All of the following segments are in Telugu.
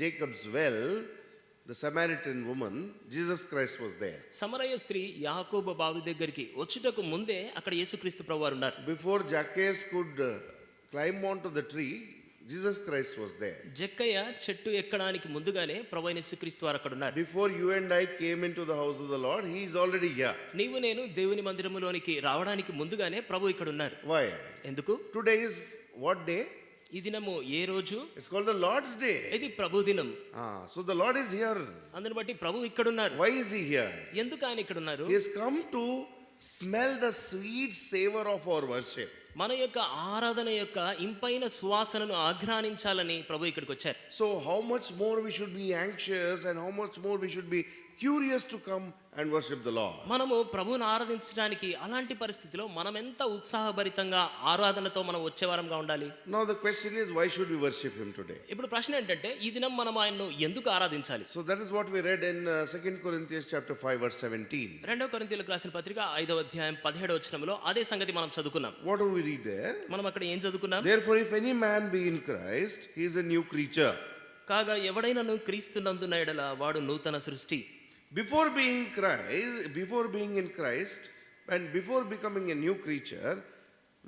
Jacob's well, the Samaritan woman, Jesus Christ was there. సమరయ స్త్రీ యాకోబు బావి దగ్గరికి వచ్చుటకు ముందే అక్కడ యేసుక్రీస్తు ప్రభువారు ఉన్నారు. Before Zacchaeus could climb onto the tree, Jesus Christ was there. జక్కయ్య చెట్టు ఎక్కడానికి ముందుగానే ప్రభువైన యేసుక్రీస్తు వారు అక్కడ ఉన్నారు. Before you and I came into the house of the Lord, he is already here. నీవు నేను దేవుని మందిరములోనికి రావడానికి ముందుగానే ప్రభు ఇక్కడ ఉన్నారు. Why? ఎందుకు? Today is what day? ఈ దినము ఏ రోజు? It's called the Lord's day. ఇది ప్రభు దినం. So the Lord is here. అందుని బట్టి ప్రభు ఇక్కడ ఉన్నారు. Why is he here? ఎందుకు ఆయన ఇక్కడ ఉన్నారు? He has come to smell the sweet savor of our worship. మన యొక్క ఆరాధన యొక్క ఇంపైన సువాసనను ఆఘ్రానించాలని ప్రభు ఇక్కడికి వచ్చారు. So how much more we should be anxious and how much more we should be curious to come and worship the Lord. మనము ప్రభువును ఆరాధించడానికి అలాంటి పరిస్థితిలో మనం ఎంత ఉత్సాహభరితంగా ఆరాధనతో మనం వచ్చేవారంగా ఉండాలి. Now the question is, why should we worship him today? ఇప్పుడు ప్రశ్న ఏంటంటే ఈ దినం మనం ఆయన్ను ఎందుకు ఆరాధించాలి? So that is what we read in 2 Corinthians chapter 5 verse 17. 2 కొరింథీయులకు రాసిన పత్రిక 5వ అధ్యాయం 17వ వచనంలో అదే సంగతి మనం చదువుకున్నాం. What do we read there? మనం అక్కడ ఏం చదువుకున్నాం? Therefore if any man be in Christ, he is a new creature. కాగా ఎవడైనను క్రీస్తునందున్న ఎడల వాడు నూతన సృష్టి. Before being in Christ and before becoming a new creature,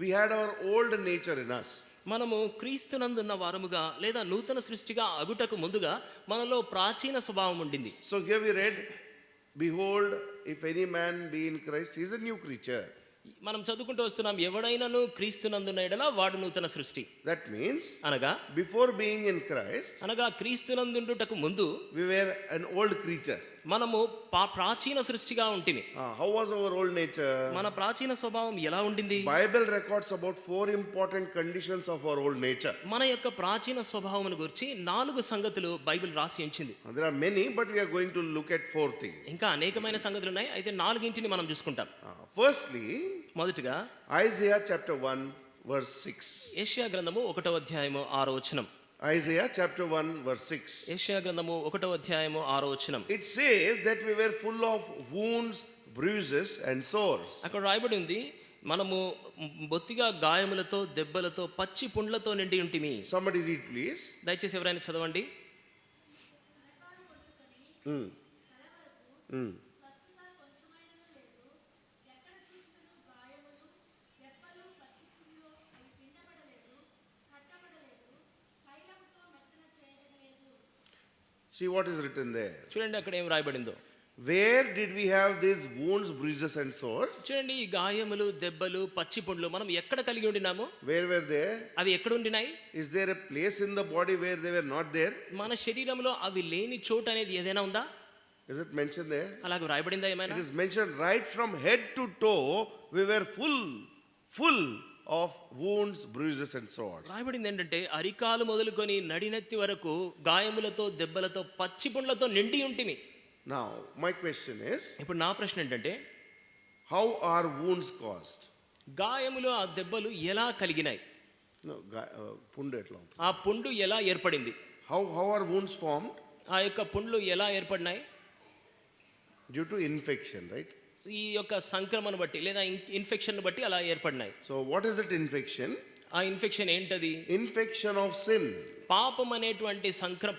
we had our old nature in us. మనము క్రీస్తునందున్న వారముగా లేదా నూతన సృష్టిగా అగుటకు ముందుగా మనలో ప్రాచీన స్వభావం ఉండింది. So here we read, behold, if any man be in Christ, he is a new creature. మనం చదువుకుంటూ వస్తున్నాం, ఎవడైనను క్రీస్తునందున్న ఎడల వాడు నూతన సృష్టి. That means అనగా before being in Christ, అనగా క్రీస్తునందుటకు ముందు we were an old creature. మనము ప్రాచీన సృష్టిగా ఉంటిమి. How was our old nature? మన ప్రాచీన స్వభావం ఎలా ఉండింది? Bible records about 4 important conditions of our old nature. మన యొక్క ప్రాచీన స్వభావమును గురించి 4 సంగతులు బైబిల్ రాసి ఉంచింది. There are many, but we are going to look at 4 things. ఇంకా అనేకమైన సంగతులు ఉన్నాయి, అయితే 4ని మనం చూసుకుంటాం. Firstly, మొదటిగా Isaiah chapter 1 verse 6. యెషయా గ్రంథము 1వ అధ్యాయము 6వ వచనం. Isaiah chapter 1 verse 6. యెషయా గ్రంథము 1వ అధ్యాయము 6వ వచనం. It says that we were full of wounds, bruises and sores. అక్కడ రాయబడి ఉంది, మనము బొత్తిగా గాయములతో దెబ్బలతో పచ్చి పుండ్లతో నిండి ఉంటిమి. Somebody read please. దయచేసి ఎవరైనా చదవండి. See what is written there. చూడండి అక్కడ ఏం రాయబడిందో. Where did we have these wounds, bruises and sores? చూడండి ఈ గాయములు దెబ్బలు పచ్చి పుండ్లు మనం ఎక్కడ కలిగి ఉండినాము? Where were they? అవి ఎక్కడ ఉండినాయి? Is there a place in the body where they were not there? మన శరీరంలో అవి లేని చోటు అనేది ఏదైనా ఉందా? Is it mentioned there? అలాగే రాయబడిందా ఏమైనా? It is mentioned right from head to toe we were full of wounds, bruises and sores. రాయబడింది ఏంటంటే అరికాలు మొదలుకొని నడినెత్తి వరకు గాయములతో దెబ్బలతో పచ్చి పుండ్లతో నిండి ఉంటిమి. Now my question is, ఇప్పుడు నా ప్రశ్న ఏంటంటే, how are wounds caused? గాయములు ఆ దెబ్బలు ఎలా కలిగినాయి? No, pundu etla untundi? ఆ పుండు ఎలా ఏర్పడింది? How are wounds formed? ఆ యొక్క పుండ్లు ఎలా ఏర్పడినాయి? Due to infection, right? ఈ యొక్క సంక్రమణ బట్టి లేదా ఇన్ఫెక్షన్ బట్టి అలా ఏర్పడినాయి. So what is that infection? ఆ ఇన్ఫెక్షన్ ఏంటది? Infection of sin. పాపం అనేటువంటి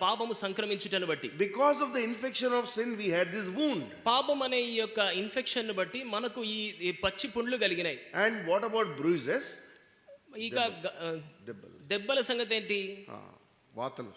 పాపము సంక్రమించుటను బట్టి. Because of the infection of sin we had this wound. పాపం అనే ఈ యొక్క ఇన్ఫెక్షన్ బట్టి మనకు ఈ పచ్చి పుండ్లు కలిగినాయి. And what about bruises? ఇక దెబ్బల సంగతి ఏంటి? వాతలు,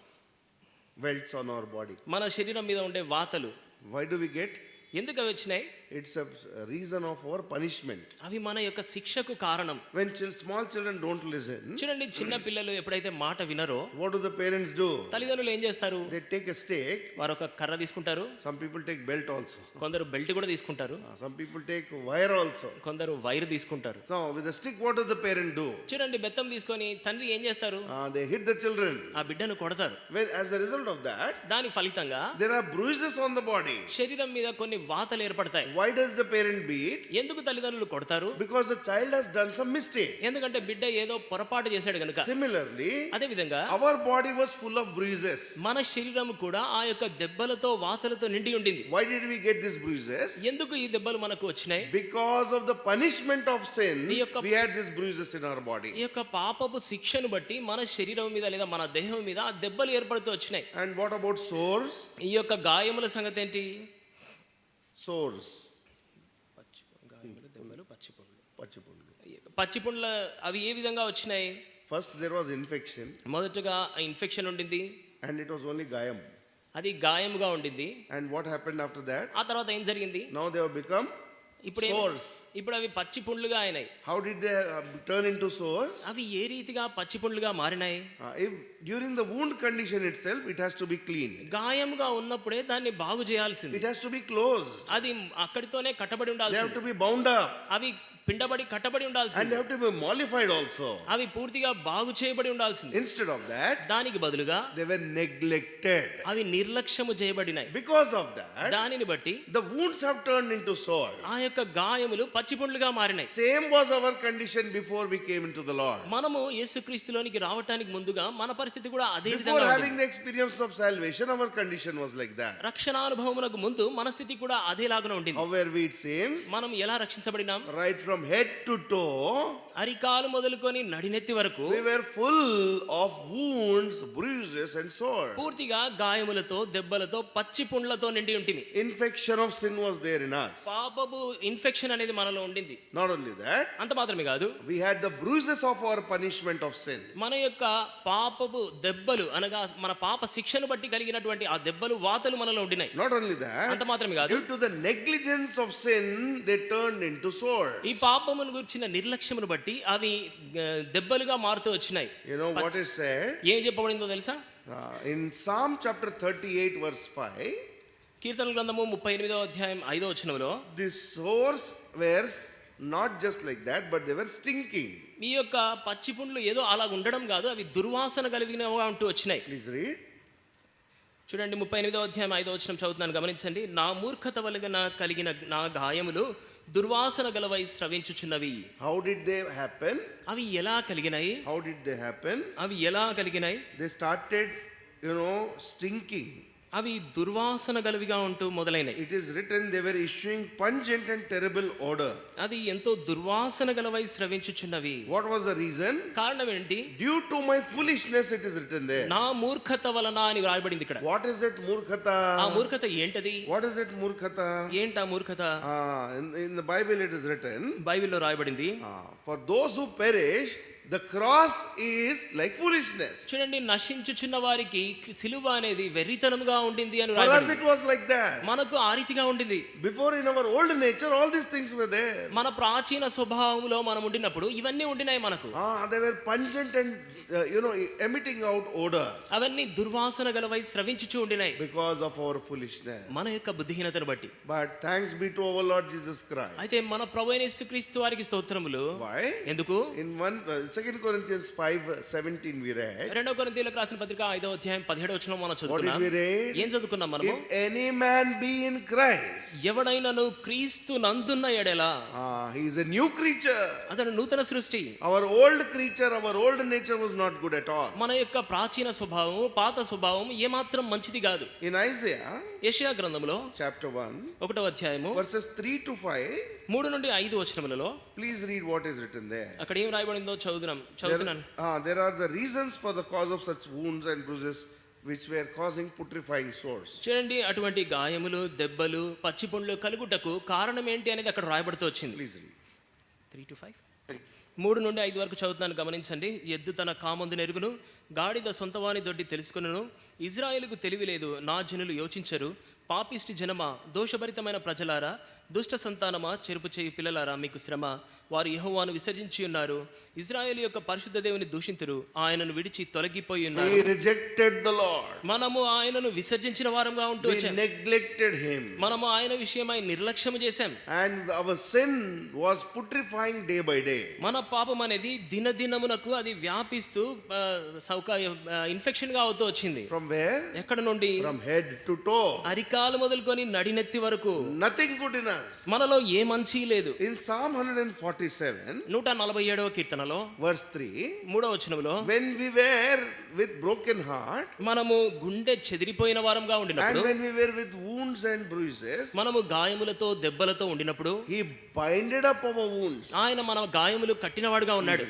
welts on our body. మన శరీరం మీద ఉండే వాతలు. Why do we get? ఎందుకు అవి వచ్చినాయి? It's a reason of our punishment. అవి మన యొక్క శిక్షకు కారణం. When small children don't listen, చూడండి, చిన్న పిల్లలు ఎప్పుడైతే మాట వినరో what do the parents do? తల్లిదండ్రులు ఏం చేస్తారు? They take a stake. వారు ఒక కర్ర తీసుకుంటారు. Some people take belt also. కొందరు బెల్ట్ కూడా తీసుకుంటారు. Some people take wire also. కొందరు వైర్ తీసుకుంటారు. Now with the stick what does the parent do? చూడండి, బెత్తం తీసుకొని తండ్రి ఏం చేస్తారు? They hit the children. ఆ బిడ్డను కొడతారు. As a result of that, దాని ఫలితంగా there are bruises on the body. శరీరం మీద కొన్ని కొన్ని వాతలు ఏర్పడతాయి. Why does the parent beat? ఎందుకు తల్లిదండ్రులు కొడతారు? Because the child has done some mistake. ఎందుకంటే బిడ్డ ఏదో పొరపాటు చేశాడు గనుక. Similarly, అదే విధంగా our body was full of bruises. మన శరీరం కూడా ఆ యొక్క దెబ్బలతో వాతలతో నిండి ఉండింది. Why did we get these bruises? ఎందుకు ఈ దెబ్బలు మనకు వచ్చినాయి? Because of the punishment of sin, ఈ యొక్క we had these bruises in our body. ఈ యొక్క పాపపు శిక్షను బట్టి మన శరీరం మీద లేదా మన దేహం మీద ఆ దెబ్బలు ఏర్పడుతూ వచ్చినాయి. And what about sores? ఈ యొక్క గాయముల సంగతి ఏంటి? Sores. గాయములు, దెబ్బలు, పచ్చిపుండ్లు. పచ్చిపుండ్లు. పచ్చిపుండ్ల అవి ఏ విధంగా వచ్చినాయి? First there was infection మొదటగా ఇన్ఫెక్షన్ ఉండింది, and it was only gayam. అది గాయముగా ఉండింది. And what happened after that? ఆ తర్వాత ఏం జరిగింది? Now they have become sores. ఇప్పుడు అవి పచ్చిపుండ్లుగా అయినాయి. How did they turn into sores? అవి ఏ రీతిగా పచ్చిపుండ్లుగా మారినాయి? If during the wound condition itself, it has to be clean. గాయముగా ఉన్నప్పుడే దాన్ని బాగు చేయాల్సింది. It has to be closed. అది అక్కడితోనే కట్టబడి They have ఉండాల్సింది. to be bound up. అవి పిండబడి కట్టబడి And ఉండాల్సింది. they have to be mollified also. అవి పూర్తిగా బాగు చేయబడి ఉండాల్సింది. Instead of that, దానికి బదులుగా they were neglected. అవి నిర్లక్ష్యము చేయబడినాయి. Because of that, దానిని బట్టి the wounds have turned into sores. ఆ యొక్క గాయములు పచ్చిపుండ్లుగా మారినాయి. Same was our condition before we came into the Lord. మనము యేసుక్రీస్తులోనికి రావటానికి ముందుగా మన పరిస్థితి కూడా అదే Before విధంగా having ఉంది. the experience of salvation, our condition was like that. రక్షణానుభవమునకు ముందు మన స్థితి కూడా అదేలాగానే ఉండింది. How were we saved? మనం ఎలా రక్షించబడినాం? Right from head to toe, అరికాలు మొదలుకొని నడినెత్తి వరకు we were full of wounds, bruises and sores. పూర్తిగా గాయములతో, దెబ్బలతో, పచ్చి పుండ్లతో నిండి ఉంటిమి. Infection of sin was there in us. పాపపు ఇన్ఫెక్షన్ అనేది మనలో ఉండింది. Not only that, అంత మాత్రమే కాదు, we had the bruises of our punishment of sin. మన యొక్క పాపపు దెబ్బలు అనగా మన పాప శిక్షను బట్టి కలిగినటువంటి ఆ దెబ్బలు, వాతలు మనలో ఉండినాయి. Not only that, అంత మాత్రమే కాదు, due to the negligence of sin, they turned into sores. ఈ పాపమును గురించిన నిర్లక్ష్యమును బట్టి అవి దెబ్బలుగా మారుతూ వచ్చినాయి. You know what is said? ఏం చెప్పబడిందో తెలుసా? In Psalm chapter 38 verse 5, కీర్తన గ్రంథము 38వ అధ్యాయం 5వ వచనంలో the sores were not just like that, but they were stinking. ఈ యొక్క పచ్చి పుండ్లు ఏదో అలా ఉండడం కాదు, అవి దుర్వాసన కలిగినవిగా ఉంటూ వచ్చినాయి. Please read. చూడండి, 38వ అధ్యాయం 5వ వచనం చదువుతున్నాను, గమనించండి. నా మూర్ఖత వలన కలిగిన నా గాయములు దుర్వాసన గలవై స్రవించుచున్నవి. How did they happen? అవి ఎలా కలిగినాయి? How did they happen? అవి ఎలా కలిగినాయి? They started, stinking. అవి దుర్వాసన గలవిగా ఉంటూ మొదలైనవి. It is written they were issuing pungent and terrible odor. అది ఎంతో దుర్వాసన గలవై స్రవించుచున్నవి. What was the reason? కారణం ఏంటి? Due to my foolishness, it is written there. నా మూర్ఖత వలన అని రాయబడింది ఇక్కడ. What is it, murkhata? ఆ మూర్ఖత ఏంటది? What is it, murkhata? ఏంటా మూర్ఖత? In the Bible it is written, బైబిల్లో రాయబడింది, for those who perish, the cross is like foolishness. చూడండి, నశించుచున్న వారికి సిలువ అనేది వెర్రితనముగా ఉండింది అని For us రాయబడింది. it was like that. మనకు ఆ రీతిగా ఉండింది. Before, in our old nature, all these things were there. మన ప్రాచీన స్వభావంలో మనం ఉండినప్పుడు ఇవన్నీ ఉండినాయి మనకు. They were pungent and emitting out odor అవన్నీ దుర్వాసన గలవై స్రవించుచూ ఉండినాయి because of our foolishness. మన యొక్క బుద్ధిహీనతను బట్టి. But thanks be to our Lord Jesus Christ. అయితే మన ప్రభువైన యేసుక్రీస్తు వారికి స్తోత్రములు. Why? ఎందుకు? In 2 Corinthians 5:17 we read. 2 కొరింథీయులకు రాసిన పత్రిక 5వ అధ్యాయం 17వ వచనం మనం What did చదువుకున్నాం. we read? ఏం చదువుకున్నాం మనము? If any man be in Christ, ఎవడైనను క్రీస్తు నందున్న ఎడలా he is a new creature. అతడు నూతన సృష్టి. Our old creature, our old nature was not good at all. మన యొక్క ప్రాచీన స్వభావం, పాత స్వభావం ఏమాత్రం మంచిది కాదు. In Isaiah యెషయా గ్రంథంలో chapter 1 1వ అధ్యాయము verses 3 to 5, 3 నుండి 5 వచనములలో please read what is written there. అక్కడ ఏం రాయబడిందో చదువుతున్నాను. There are the reasons for the cause of such wounds and bruises which were causing putrefying sores. చూడండి, అటువంటి గాయములు, దెబ్బలు, పచ్చిపుండ్లు కలుగుటకు కారణం ఏంటి అనేది అక్కడ రాయబడుతూ వచ్చింది. Please read. 3 to 5 3 నుండి 5 వరకు చదువుతున్నాను, గమనించండి. ఎద్దు తన కామందు నెరుగును, గాడిద సొంతవాని దొడ్డి తెలుసుకొనును. ఇజ్రాయేలుకు తెలివి లేదు, నా జనులు యోచించరు. పాపిష్టి జనమా, దోషభరితమైన ప్రజలారా, దుష్ట సంతానమా, చెరుపు చేయు పిల్లలారా, మీకు శ్రమ. వారు యెహోవాను విసర్జించి ఉన్నారు, ఇశ్రాయేలు యొక్క పరిశుద్ధ దేవుని దూషింతురు, ఆయనను విడిచి తొలగిపోయి ఉన్నారు. We rejected the Lord. మనము ఆయనను విసర్జించిన వారంగా ఉంటూ We వచ్చాం. neglected him. మనము ఆయన విషయమై నిర్లక్ష్యం చేశాం. And our sin was putrefying day by day. మన పాపం అనేది దినదినమునకు అది వ్యాపిస్తూ ఇన్ఫెక్షన్ గా అవుతూ వచ్చింది. From where? ఎక్కడ నుండి? From head to toe. అరికాలు మొదలుకొని నడినెత్తి వరకు Nothing good in us. మనలో ఏ మంచి లేదు. In Psalm 147, 147వ కీర్తనలో verse 3, 3వ వచనంలో, when we were with broken heart, మనము గుండె చెదిరిపోయిన వారంగా and ఉండినప్పుడు, when we were with wounds and bruises, మనము గాయములతో దెబ్బలతో ఉండినప్పుడు, he binded up our wounds. ఆయన మన గాయములు కట్టినవాడుగా ఉన్నాడు.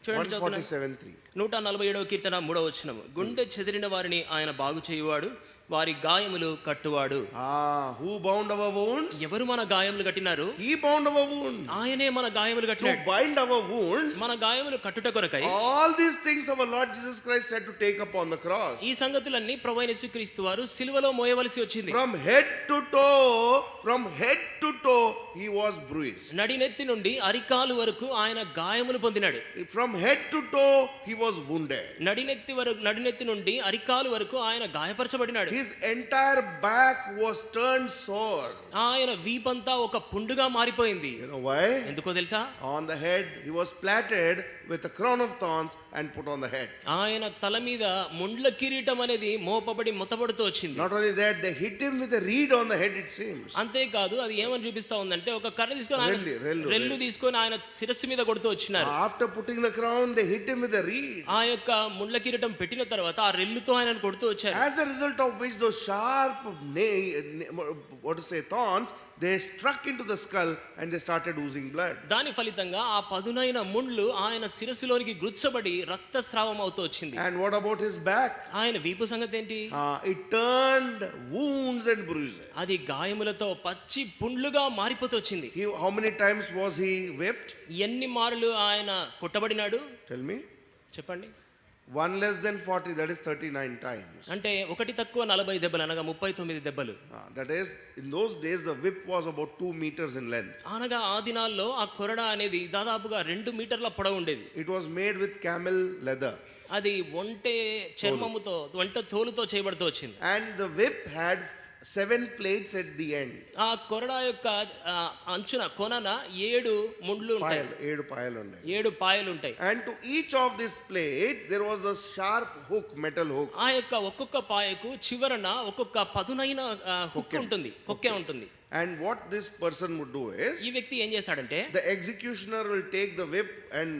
చూడండి, చదువుతున్నాను. 147:3. 147వ కీర్తన 3వ వచనం. గుండె చెదిరిన వారిని ఆయన బాగు చేయువాడు, వారి గాయములు కట్టువాడు. Who bound our wounds? ఎవరు మన గాయములు కట్టినారు? He bound our wounds. ఆయనే మన గాయములు To కట్టినాడు. bind our wounds, మన గాయములు కట్టుట కొరకై all these things our Lord Jesus Christ had to take up on the cross. ఈ సంగతులన్నీ ప్రభువైన యేసుక్రీస్తు వారు సిలువలో మోయవలసి వచ్చింది. From head to toe, he was bruised. నడినెత్తి నుండి అరికాలు వరకు ఆయన గాయములు పొందినాడు. From head to toe, he was wounded. నడినెత్తి నుండి అరికాలు వరకు ఆయన గాయపరచబడినాడు. His entire back was turned sore. ఆయన వీపంతా ఒక పుండుగా మారిపోయింది. You know why? ఎందుకో తెలుసా? On the head, he was platted with a crown of thorns and put on the head. ఆయన తల మీద ముండ్ల కిరీటం అనేది మోపబడి మొత్తబడుతూ వచ్చింది. Not only that, they hit him with a reed on the head, it seems. అంతేకాదు, అది ఏమని చూపిస్తా ఉందంటే, ఒక కర్ర తీసుకొని ఆయన రెల్లు తీసుకొని ఆయన శిరస్సు మీద కొడుతూ వచ్చినారు. After putting the crown, they hit him with a reed. ఆ యొక్క ముండ్ల కిరీటం పెట్టిన తర్వాత ఆ రెల్లుతో ఆయనను కొడుతూ వచ్చారు. As a result of which those sharp thorns, they struck into the skull and they started oozing blood. దాని ఫలితంగా ఆ పదునైన ముండ్లు ఆయన శిరస్సులోనికి గుచ్చబడి రక్తస్రావం అవుతూ వచ్చింది. And what about his back? ఆయన వీపు సంగతి ఏంటి? It turned wounds and bruises. అది గాయములతో పచ్చి పుండ్లుగా మారిపోతూ వచ్చింది. How many times was he whipped? ఎన్ని మారులు ఆయన కొట్టబడినాడు? Tell me. చెప్పండి. 1 less than 40, that is 39 times. అంటే ఒకటి తక్కువ 40 దెబ్బలు, అనగా 39 దెబ్బలు. That is, in those days the whip was about 2 meters in length. అనగా ఆ దినాల్లో ఆ కొరడా అనేది దాదాపుగా 2 మీటర్ల పొడవు ఉండేది. It was made with camel leather. అది ఒంటె చర్మముతో, ఒంటె తోలుతో చేయబడుతూ వచ్చింది. And the whip had 7 plates at the end. ఆ కొరడా యొక్క అంచున కొనన 7 ముండ్లు ఉంటాయి. 7 పాయలు ఉన్నాయి. 7 పాయలు ఉంటాయి. And to each of this plate there was a sharp hook, metal hook. ఆ యొక్క ఒక్కొక్క పాయకు చివరన ఒక్కొక్క పదునైన హుక్ ఉంటుంది, కొక్కె ఉంటుంది. And what this person would do is, ఈ వ్యక్తి ఏం చేస్తాడంటే, the executioner will take the whip and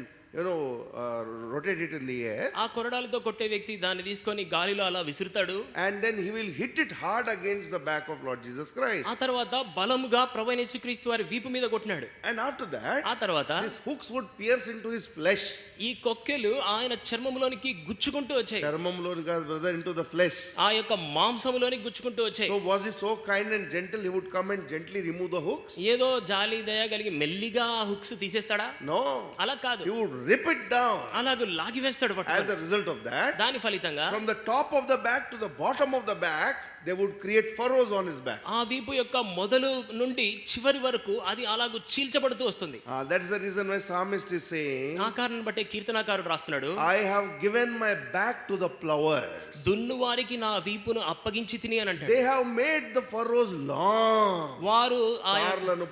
rotate it in the air. ఆ కొరడాలతో కొట్టే వ్యక్తి దాన్ని తీసుకొని గాలిలో అలా విసురుతాడు. And then he will hit it hard against the back of Lord Jesus Christ. ఆ తర్వాత బలముగా ప్రభువైన యేసుక్రీస్తు వారి వీపు మీద కొట్టినాడు. And after that, ఆ తర్వాత these hooks would pierce into his flesh. ఈ కొక్కెలు ఆయన చర్మములోనికి గుచ్చుకుంటూ వచ్చాయి. చర్మంలోని కాదు brother, into the flesh. ఆ యొక్క మాంసములోనికి గుచ్చుకుంటూ వచ్చాయి. So was he so kind and gentle, he would come and gently remove the hooks? ఏదో జాలి దయ కలిగి మెల్లిగా హుక్స్ తీసేస్తాడా? No. అలా కాదు. He would rip it down. అలాగే లాగివేస్తాడు. As a result of that, దాని ఫలితంగా from the top of the back to the bottom of the back, they would create furrows on his back. ఆ వీపు యొక్క మొదలు నుండి చివరి వరకు అది అలాగూ చీల్చబడుతూ వస్తుంది. That's the reason why psalmist is saying, ఆ కారణం బట్టే కీర్తనాకారుడు రాస్తున్నాడు, I have given my back to the plowers. దున్నువారికి నా వీపును అప్పగించి తిని అని అంటాడు. They have made the furrows long. వారు ఆ చారలను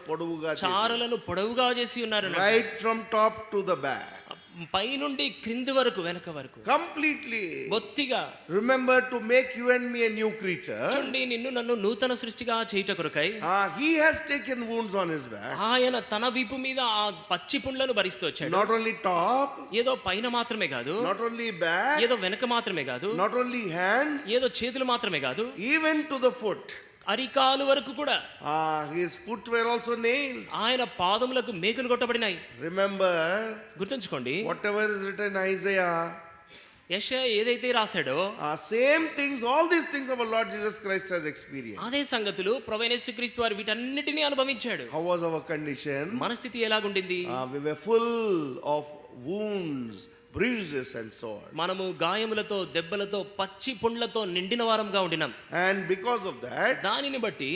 పొడవుగా చేసి ఉన్నారు. Right from top to the back. పై నుండి క్రింది వరకు, వెనక వరకు completely. బొత్తిగా. Remember to make you and me a new creature. చూడండి, నిన్ను నన్ను నూతన సృష్టిగా చేయుట కొరకై He has taken wounds on his back. ఆయన తన వీపు మీద ఆ పచ్చి పుండ్లను భరిస్తూ వచ్చాడు. Not only top, ఏదో పైన మాత్రమే కాదు, not only back, ఏదో వెనక మాత్రమే కాదు, not only hands, ఏదో చేతులు మాత్రమే కాదు, even to the foot. అరికాలు వరకు కూడా. His foot were also nailed. ఆయన పాదములకు మేకులు కొట్టబడినాయి. Remember, గుర్తుంచుకోండి, whatever is written in Isaiah, యెషయా ఏదైతే రాశాడో, same things, all these things our Lord Jesus Christ has experienced. అదే సంగతులు ప్రభువైన యేసుక్రీస్తు వారు వీటన్నిటిని అనుభవించాడు. How was our condition? మన స్థితి ఎలాగుండింది? We were full of wounds, bruises and sores. మనము గాయములతో దెబ్బలతో పచ్చి పుండ్లతో నిండిన వారంగా ఉండినాం. And because of that, దానిని బట్టి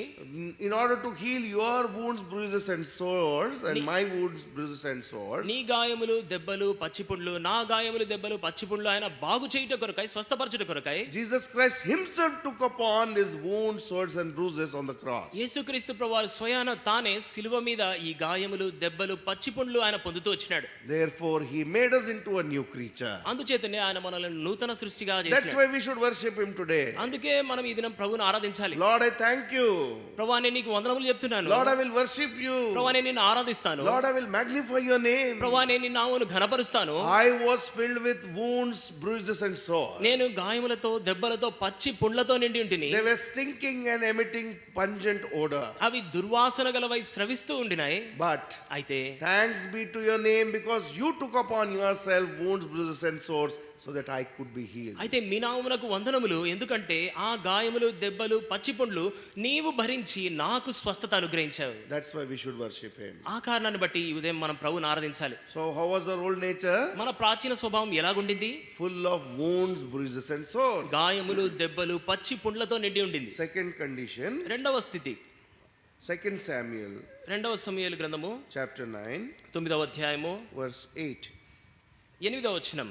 in order to heal your wounds, bruises and sores, and my wounds, bruises and sores, నీ గాయములు దెబ్బలు పచ్చి పుండ్లు, నా గాయములు దెబ్బలు పచ్చి పుండ్లు ఆయన బాగు చేయుట కొరకై, స్వస్థపరచుట కొరకై Jesus Christ himself took upon his wounds, sores and bruises on the cross. యేసుక్రీస్తు ప్రభువారు స్వయాన తానే శిలువ మీద ఈ గాయములు దెబ్బలు పచ్చి పుండ్లు ఆయన పొందుతూ వచ్చినాడు. Therefore he made us into a new creature. అందుచేతనే ఆయన మనల్ని నూతన సృష్టిగా That's చేశాడు. why we should worship him today. అందుకే మనం ఈ దినం ప్రభువును ఆరాధించాలి. Lord, I thank you. ప్రభువా నేను నీకు వందనములు చెప్తున్నాను. Lord, I will worship you. ప్రభువా నేను నిన్ను ఆరాధిస్తాను. Lord, I will magnify your name. ప్రభువా నేను నీ నామమును ఘనపరుస్తాను. I was filled with wounds, bruises and sores. నేను గాయములతో దెబ్బలతో పచ్చి పుండ్లతో నిండి ఉంటిని. They were stinking and emitting pungent odor. అవి దుర్వాసన గలవై స్రవిస్తూ ఉండినాయి. But అయితే thanks be to your name, because you took upon yourself wounds, bruises and sores, so that I could be healed. అయితే మీ నామమునకు వందనములు, ఎందుకంటే ఆ గాయములు దెబ్బలు పచ్చి పుండ్లు నీవు భరించి నాకు స్వస్థత అనుగ్రహించావు. That's why we should worship him. ఆ కారణాన్ని బట్టి ఈ ఉదయం మనం ప్రభువును ఆరాధించాలి. So how was our old nature? మన ప్రాచీన స్వభావం ఎలాగుండింది? Full of wounds, bruises and sores. గాయములు దెబ్బలు పచ్చి పుండ్లతో నిండి ఉండింది. Second condition, రెండవ స్థితి 2 Samuel రెండవ సమూయేలు గ్రంథము chapter 9 9వ అధ్యాయము verse 8. 8వ వచనం.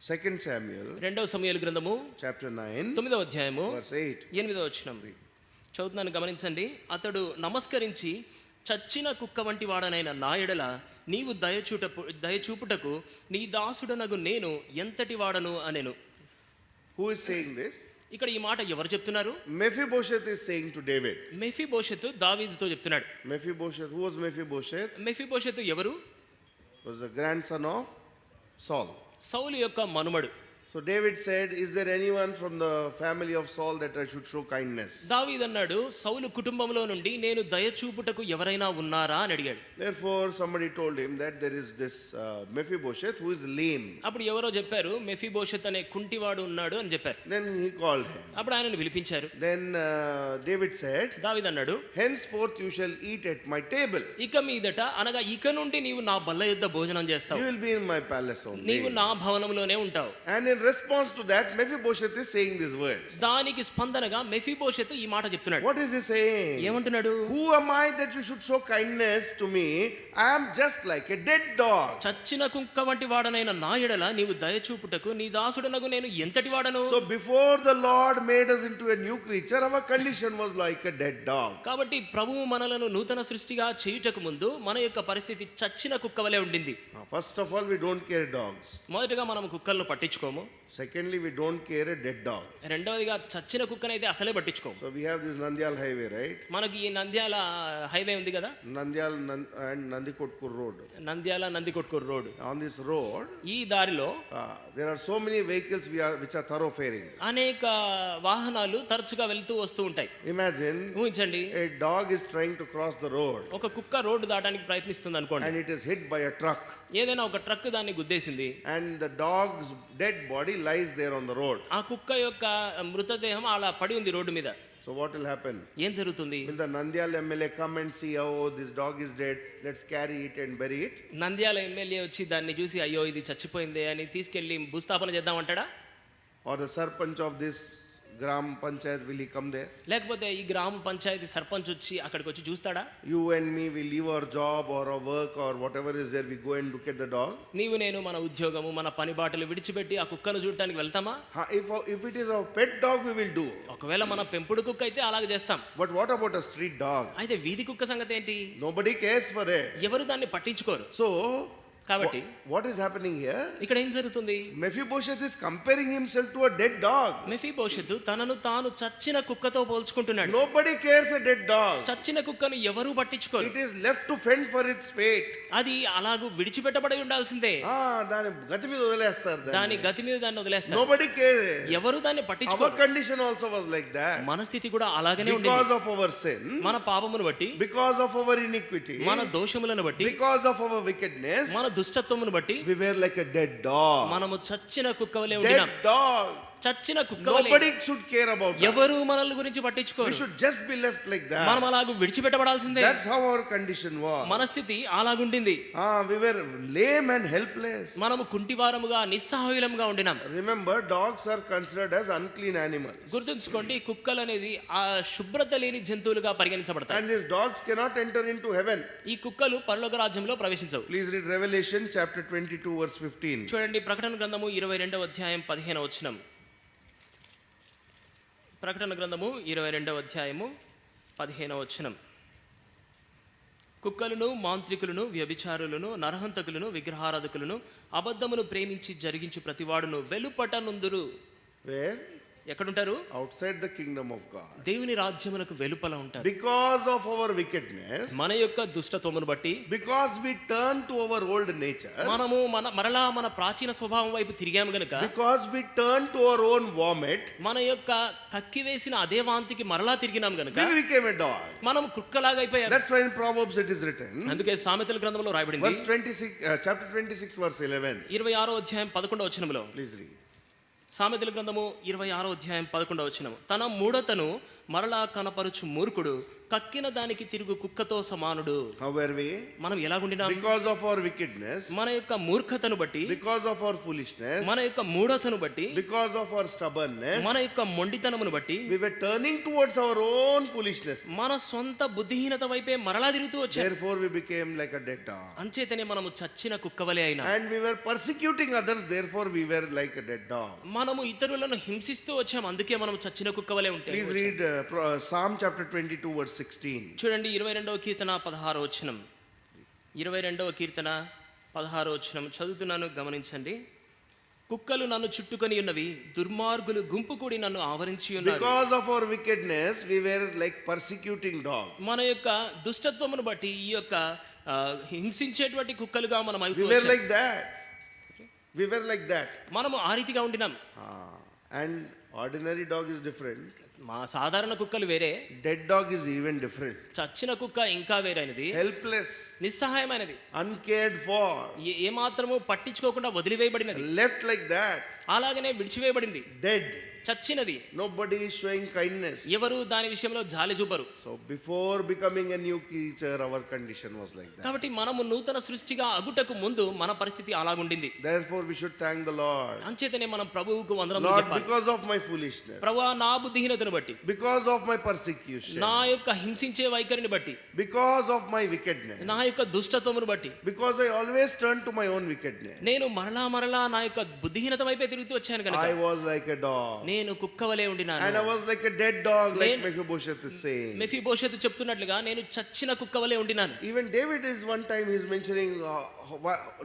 2 Samuel రెండవ సమూయేలు గ్రంథము chapter 9 9వ అధ్యాయము verse 8. 8వ వచనం చదువుతున్నాను, గమనించండి. అతడు నమస్కరించి, చచ్చిన కుక్క వంటి వాడనైన నా ఎడల నీవు దయచూపుటకు నీ దాసుడనగు నేను ఎంతటి వాడను అనెను. Who is saying this? ఇక్కడ ఈ మాట ఎవరు చెప్తున్నారు? Mephibosheth is saying to David. మెఫీబోషెతు దావీదుతో చెప్తున్నాడు. Mephibosheth, who was Mephibosheth? మెఫీబోషెతు ఎవరు? Was the grandson of Saul. సౌలు యొక్క మనుమడు. So David said, is there anyone from the family of Saul that I should show kindness? దావీదు అన్నాడు, సౌలు కుటుంబంలో నుండి నేను దయచూపుటకు ఎవరైనా ఉన్నారా అని అడిగాడు. Therefore somebody told him that there is this Mephibosheth who is lame. అప్పుడు ఎవరో చెప్పారు, మెఫీబోషెత్ అనే కుంటివాడు ఉన్నాడు అని చెప్పారు. Then he called him. అప్పుడు ఆయనను పిలిపించారు. Then David said, దావీదు అన్నాడు, henceforth you shall eat at my table. ఇక మీదట, అనగా ఇక నుండి నీవు నా బల్ల యొద్ద భోజనం చేస్తావు, You will be in my palace only. నీవు నా భవనంలోనే ఉంటావు. And in response to that, Mephibosheth is saying these words. దానికి స్పందనగా మెఫీబోషెతు ఈ మాట చెప్తున్నాడు. What is he saying? ఏమంటున్నాడు? Who am I that you should show kindness to me? I am just like a dead dog. చచ్చిన కుక్క వంటి వాడనైన నా ఎడల నీవు దయచూపుటకు నీ దాసుడనగు నేను ఎంతటి వాడను? So before the Lord made us into a new creature, our condition was like a dead dog. కాబట్టి ప్రభువు మనలను నూతన సృష్టిగా చేయుటకు ముందు మన యొక్క పరిస్థితి చచ్చిన కుక్క వలె ఉండింది. First of all, we don't care dogs. మొదటగా మనం కుక్కలను పట్టించుకోము. Secondly, we don't care a dead dog. రెండవదిగా చచ్చిన కుక్కనైతే అసలే పట్టించుకోము. So we have this Nandyal highway, right? మనకి ఈ నంద్యాల హైవే ఉంది కదా, Nandyal and Nandikotkur road. Nandyal Nandikotkur road. On this road, ఈ దారిలో there are so many vehicles which are thoroughfaring. అనేక వాహనాలు తరచుగా వెళ్తూ వస్తూ ఉంటాయి. Imagine ఊహించండి, a dog is trying to cross the road ఒక కుక్క రోడ్డు దాటానికి ప్రయత్నిస్తుంది అనుకోండి, and it is hit by a truck, ఏదైనా ఒక ట్రక్ దాన్ని గుద్దేసింది, and the dog's dead body lies there on the road. ఆ కుక్క యొక్క మృతదేహం అలా పడి ఉంది రోడ్డు మీద. So what will happen? ఏం జరుగుతుంది? Will the Nandyal MLA come and see, oh, this dog is dead, let's carry it and bury it? Nandyal MLA వచ్చి దాన్ని చూసి అయ్యో ఇది చచ్చిపోయిందే అని తీసుకెళ్లి భూస్థాపన చేద్దామంటాడా? Or the Sarpanch of this Gram Panchayat, will he come there? లేకపోతే ఈ గ్రామ పంచాయతీ సర్పంచ్ వచ్చి అక్కడికి వచ్చి చూస్తాడా? You and me, we leave our job or our work or whatever is there, we go and look at the dog. నీవు నేను మన ఉద్యోగము మన పని బాటలు విడిచిపెట్టి ఆ కుక్కను చూడటానికి వెళ్తామా? If it is our pet dog, we will do. ఒకవేళ మన పెంపుడు కుక్క అయితే అలాగే చేస్తాం. But what about a street dog? అయితే వీధి కుక్క సంగతి ఏంటి? Nobody cares for it. ఎవరు దాన్ని పట్టించుకోరు. So కాబట్టి what is happening here? ఇక్కడ ఏం జరుగుతుంది? Mephibosheth is comparing himself to a dead dog. మెఫీబోషెతు తనను తాను చచ్చిన కుక్కతో పోల్చుకుంటున్నాడు. Nobody cares a dead dog. చచ్చిన కుక్కను ఎవరూ పట్టించుకోరు. It is left to fend for its fate. అది అలాగూ విడిచిపెట్టబడి ఉండాల్సిందే. దాని గతి మీద వదిలేస్తారు దాని దాన్ని. గతి మీద దాన్ని వదిలేస్తారు. Nobody cares. ఎవరు దాన్ని Our పట్టించుకోరు. condition also was like that. మన స్థితి కూడా అలాగనే Because ఉండేది. of our sin, మన పాపమును బట్టి, because of our iniquity, మన దోషములను బట్టి, because of our wickedness, మన దుష్టత్వమును బట్టి we were like a dead dog. మనము చచ్చిన కుక్క వలె ఉండినాం. Dead dog. చచ్చిన కుక్క వలె Nobody should care about us. ఎవరు మనల్ని గురించి We పట్టించుకోరు. should just be left like that. మనం అలాగూ విడిచిపెట్టబడాల్సిందే. That's how our condition was. మన స్థితి అలాగుండింది. We were lame and helpless. మనము కుంటివారముగా నిస్సహాయులముగా ఉండినాం. Remember, dogs are considered as unclean animals. గుర్తుంచుకోండి, కుక్కలు అనేది ఆ శుభ్రత లేని జంతువులుగా పరిగణించబడతాయి. And these dogs cannot enter into heaven. ఈ కుక్కలు పరలోక రాజ్యంలో ప్రవేశించవు. Please read Revelation chapter 22 verse 15. చూడండి, ప్రకటన గ్రంథము 22వ అధ్యాయం 15వ వచనం. ప్రకటన గ్రంథము 22వ అధ్యాయము 15వ వచనం. కుక్కలను, మాంత్రికులను, వ్యభిచారులను, నరహంతకులను, విగ్రహారాధకులను, అబద్ధమును ప్రేమించి జరిగించు ప్రతివాడును వెలుపట నుందురు. Where? ఎక్కడుంటారు? Outside the kingdom of God. దేవుని రాజ్యమునకు వెలుపల ఉంటారు. Because of our wickedness, మన యొక్క దుష్టత్వమును బట్టి, because we turn to our old nature, మనము మరలా మన ప్రాచీన స్వభావం వైపు తిరిగాము గనుక, because we turn to our own vomit, మన యొక్క కక్కివేసిన అదే వాంతికి మరలా తిరిగినాం గనుక we became a dog. మనం కుక్కలాగా అయిపోయాం. That's why in Proverbs it is written, అందుకే సామెతల గ్రంథంలో రాయబడింది, verse 26, chapter 26 verse 11. 26వ అధ్యాయం 11వ వచనంలో. Please read. సామెతల గ్రంథము 26వ అధ్యాయం 11వ వచనం. తన మూఢతను మరలా కనపరుచు మూర్ఖుడు కక్కిన దానికి తిరుగు కుక్కతో సమానుడు. How were we? మనం ఎలాగుండినాం? Because of our wickedness, మన యొక్క మూర్ఖతను బట్టి, because of our foolishness, మన యొక్క మూఢతను బట్టి, because of our stubbornness, మన యొక్క మొండితనమును బట్టి we were turning towards our own foolishness. మన సొంత బుద్ధిహీనత వైపే మరలా తిరుగుతూ వచ్చాం. Therefore we became like a dead dog. అంచేతనే మనము చచ్చిన కుక్కవలే అయినా. And we were persecuting others, therefore we were like a dead dog. మనము ఇతరులను హింసిస్తూ వచ్చాం, అందుకే మనం చచ్చిన కుక్కవలే ఉంటాం. Please read Psalm chapter 22 verse 16. చూడండి, 22వ కీర్తన 16వ వచనం. 22వ కీర్తన 16వ వచనం చదువుతున్నాను, గమనించండి. కుక్కలు నన్ను చుట్టుకొని ఉన్నవి, దుర్మార్గులు గుంపు కూడి నన్ను ఆవరించి ఉన్నారు. Because of our wickedness we were like persecuting dogs. మన యొక్క దుష్టత్వమును బట్టి ఈ యొక్క హింసించేటువంటి కుక్కలుగా మనం We అవుతూ were వచ్చాం. like that. We were like that. మనము ఆ రీతిగా ఉండినాం. And ordinary dog is different. మా సాధారణ కుక్కలు వేరే, Dead dog is even different. చచ్చిన కుక్క ఇంకా వేరైనది, Helpless, నిస్సహాయమైనది, uncared for, ఏ మాత్రము పట్టించుకోకుండా వదిలివేయబడినది, left like that, అలాగనే విడిచివేయబడింది, dead. చచ్చినది. Nobody is showing kindness. ఎవరు దాని విషయంలో జాలి చూపరు. So before becoming a new creature, our condition was like that. కాబట్టి మనము నూతన సృష్టిగా అగుటకు ముందు మన పరిస్థితి అలాగుండింది. Therefore we should thank the Lord. అంచేతనే మనం ప్రభువుకు వందనములు Lord, చెప్పాలి. because of my foolishness, ప్రభువా, నా బుద్ధిహీనతను బట్టి, because of my persecution, నా యొక్క హింసించే వైఖరిని బట్టి, because of my wickedness, నా యొక్క దుష్టత్వమును బట్టి, because I always turn to my own wickedness, నేను మరలా నా యొక్క బుద్ధిహీనత వైపే తిరుగుతూ వచ్చాను కనుక I was like a dog. నేను కుక్కవలే ఉండినాను. And I was like a dead dog, like నేను- Mephibosheth is saying. మెఫీబోషెతు చెప్తున్నట్లుగా నేను చచ్చిన కుక్కవలే ఉండినాను. Even David is one time he's mentioning,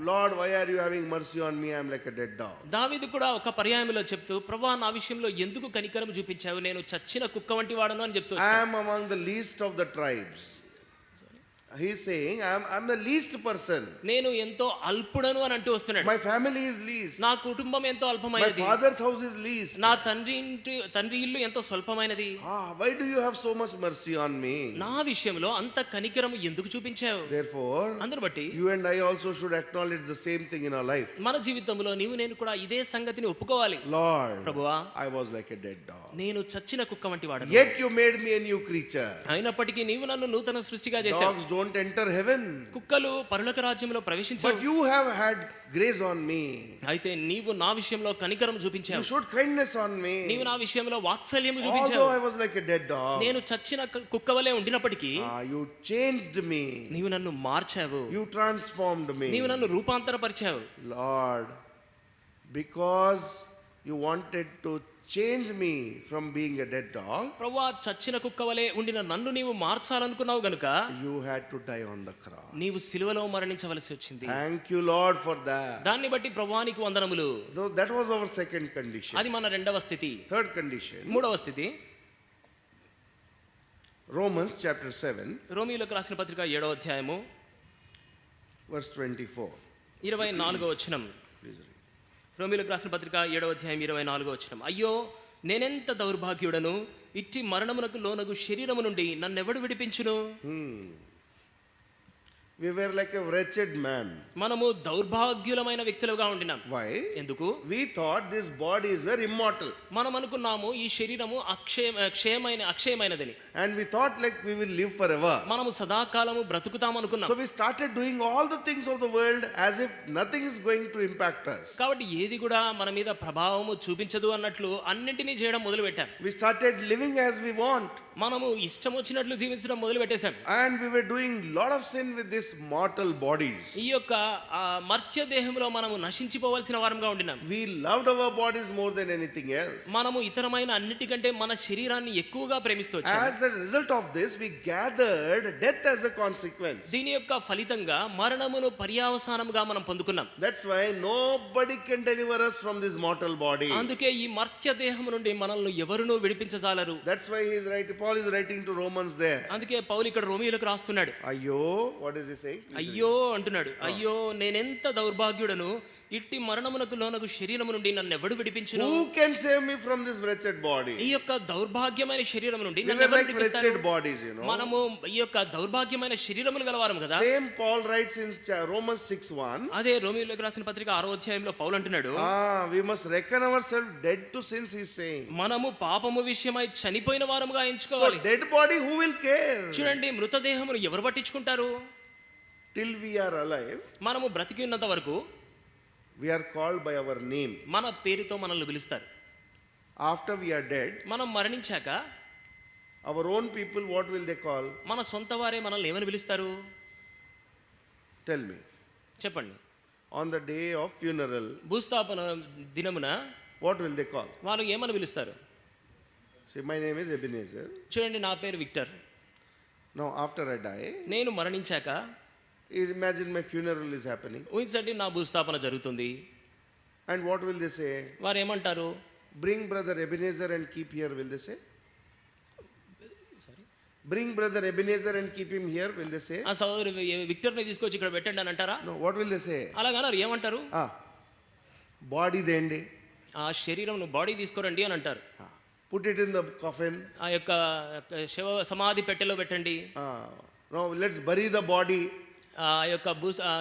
Lord, why are you having mercy on me? I'm like a dead dog. దావీదు కూడా ఒక పర్యాయములో చెప్తూ, ప్రభువా, నా విషయంలో ఎందుకు కనికరం చూపించావు, నేను చచ్చిన కుక్క వంటి వాడను అని చెప్తూ I వచ్చాను. am among the least of the tribes. He's saying, I'm the least person. నేను ఎంతో అల్పుడను అని అంటూ వస్తున్నాడు. My family is least. నా కుటుంబం ఎంతో My అల్పమైనది, father's house is least. నా తండ్రి ఇల్లు ఎంతో స్వల్పమైనది. Why do you have so much mercy on me? నా విషయంలో అంత కనికరం ఎందుకు చూపించావు? Therefore, అందును బట్టి you and I also should acknowledge the same thing in our life. మన జీవితంలో నీవు నేను కూడా ఇదే సంగతిని ఒప్పుకోవాలి. Lord, ప్రభువా, I was like a dead dog. నేను చచ్చిన కుక్క వంటి వాడను. Yet you made me a new creature. అయినప్పటికీ నీవు నన్ను నూతన సృష్టిగా చేశావు. Dogs don't enter heaven. కుక్కలు పరలోక రాజ్యంలో ప్రవేశించవు. But you have had grace on me. అయితే నీవు నా విషయంలో కనికరం You చూపించావు. showed kindness on me. నీవు నా విషయంలో వాత్సల్యం Although చూపించావు. I was like a dead dog, నేను చచ్చిన కుక్కవలే ఉండినప్పటికీ you changed me. నీవు నన్ను మార్చావు. You transformed నీవు me. నన్ను రూపాంతరపరిచావు. Lord, because you wanted to change me from being a dead dog, ప్రభువా, చచ్చిన కుక్కవలే ఉండిన నన్ను నీవు మార్చాలనుకున్నావు గనుక you had to die on the cross. నీవు సిలువలో మరణించవలసి వచ్చింది. Thank you, Lord, for that. దాన్ని బట్టి ప్రభువానికి వందనములు. So that was our second condition. అది మన రెండవ స్థితి. Third condition, మూడవ స్థితి, Romans chapter 7, రోమీయులకు రాసిన పత్రిక 7వ అధ్యాయము verse 24. 24వ వచనం. Please read. రోమీయులకు రాసిన పత్రిక 7వ అధ్యాయం 24వ వచనం. అయ్యో, నేనెంత దౌర్భాగ్యుడను, ఇట్టి మరణమునకు లోనగు శరీరము నుండి నన్నెవడు విడిపించును? we were like a wretched man. మనము దౌర్భాగ్యులమైన వ్యక్తులుగా ఉండినాం. Why? ఎందుకు? We thought this body is very immortal. మనం అనుకున్నాము ఈ శరీరము అక్షయమైనదని. And we thought like we will live forever. మనము సదాకాలము బ్రతుకుతాం అనుకున్నాం. So we started doing all the things of the world as if nothing is going to impact us. కాబట్టి ఏది కూడా మన మీద ప్రభావము చూపించదు అన్నట్లు అన్నింటినీ చేయడం మొదలు పెట్టాం. We started living as we want. మనము ఇష్టం వచ్చినట్లు జీవించడం మొదలు పెట్టేశాం. And we were doing lot of sin with this mortal bodies. ఈ యొక్క మర్త్య దేహంలో మనము నశించిపోవాల్సిన వారంగా ఉండినాం. We loved our bodies more than anything else. మనము ఇతరమైన అన్నిటికంటే మన శరీరాన్ని ఎక్కువగా ప్రేమిస్తూ వచ్చాం. As a result of this, we gathered death as a consequence. దీని యొక్క ఫలితంగా మరణమును పర్యావసానముగా మనం పొందుకున్నాం. That's why nobody can deliver us from this mortal body. అందుకే ఈ మర్త్య దేహము నుండి మనల్ని ఎవరునూ విడిపించజాలరు. That's why Paul is writing to Romans there. అందుకే పౌలు ఇక్కడ రోమీయులకు రాస్తున్నాడు. Ayyo, what is he saying? అయ్యో అంటున్నాడు. అయ్యో నేనెంత దౌర్భాగ్యుడను, ఇట్టి మరణమునకు లోనగు శరీరము నుండి నన్ను ఎవడు విడిపించును? Who can save me from this wretched body? ఈ యొక్క దౌర్భాగ్యమైన శరీరము నుండి We నన్ను were ఎవరు like విడిపిస్తారు? wretched bodies, you know. మనము ఈ యొక్క దౌర్భాగ్యమైన శరీరములు గలవారం కదా. Same Paul writes in Romans 6:1. అదే రోమీయులకు రాసిన పత్రిక 6వ అధ్యాయంలో పౌలు అంటున్నాడు, We must reckon ourselves dead to sins, he's saying. మనము పాపము విషయమై చనిపోయిన వారముగా So ఎంచుకోవాలి. dead body, who will care? చూడండి, మృతదేహమును ఎవరు పట్టించుకుంటారు? Till we are alive, మనము బ్రతికి ఉన్నంత వరకు we are called by our name. మన పేరుతో మనల్ని పిలుస్తారు. After we are dead, మనం మరణించాక our own people, what will they call? మన సొంత వారే మనల్ని ఏమని పిలుస్తారు? Tell me. చెప్పండి. On the day of funeral, భూస్థాపన దినమున what will they call? వాళ్ళు ఏమని పిలుస్తారు? See, my name is Ebenezer. చూడండి, నా పేరు Victor. Now, after I die, నేను మరణించాక imagine my funeral is happening. ఊహించండి, నా భూస్థాపన జరుగుతుంది. And what will they say? వారు ఏమంటారు? Bring brother Ebenezer and keep here, will they say? Bring brother Ebenezer and keep him here, will they say? ఆ సోదరు విక్టర్ని తీసుకొచ్చి ఇక్కడ పెట్టండి అని అంటారా? No, what will they say? అలాగన్నారు. ఏమంటారు? Body dendi. ఆ శరీరం బాడీ తీసుకోరండి అని అంటారు. Put it in the coffin. ఆ యొక్క శవ సమాధి పెట్టెలో పెట్టండి. No, let's bury the body. ఆ యొక్క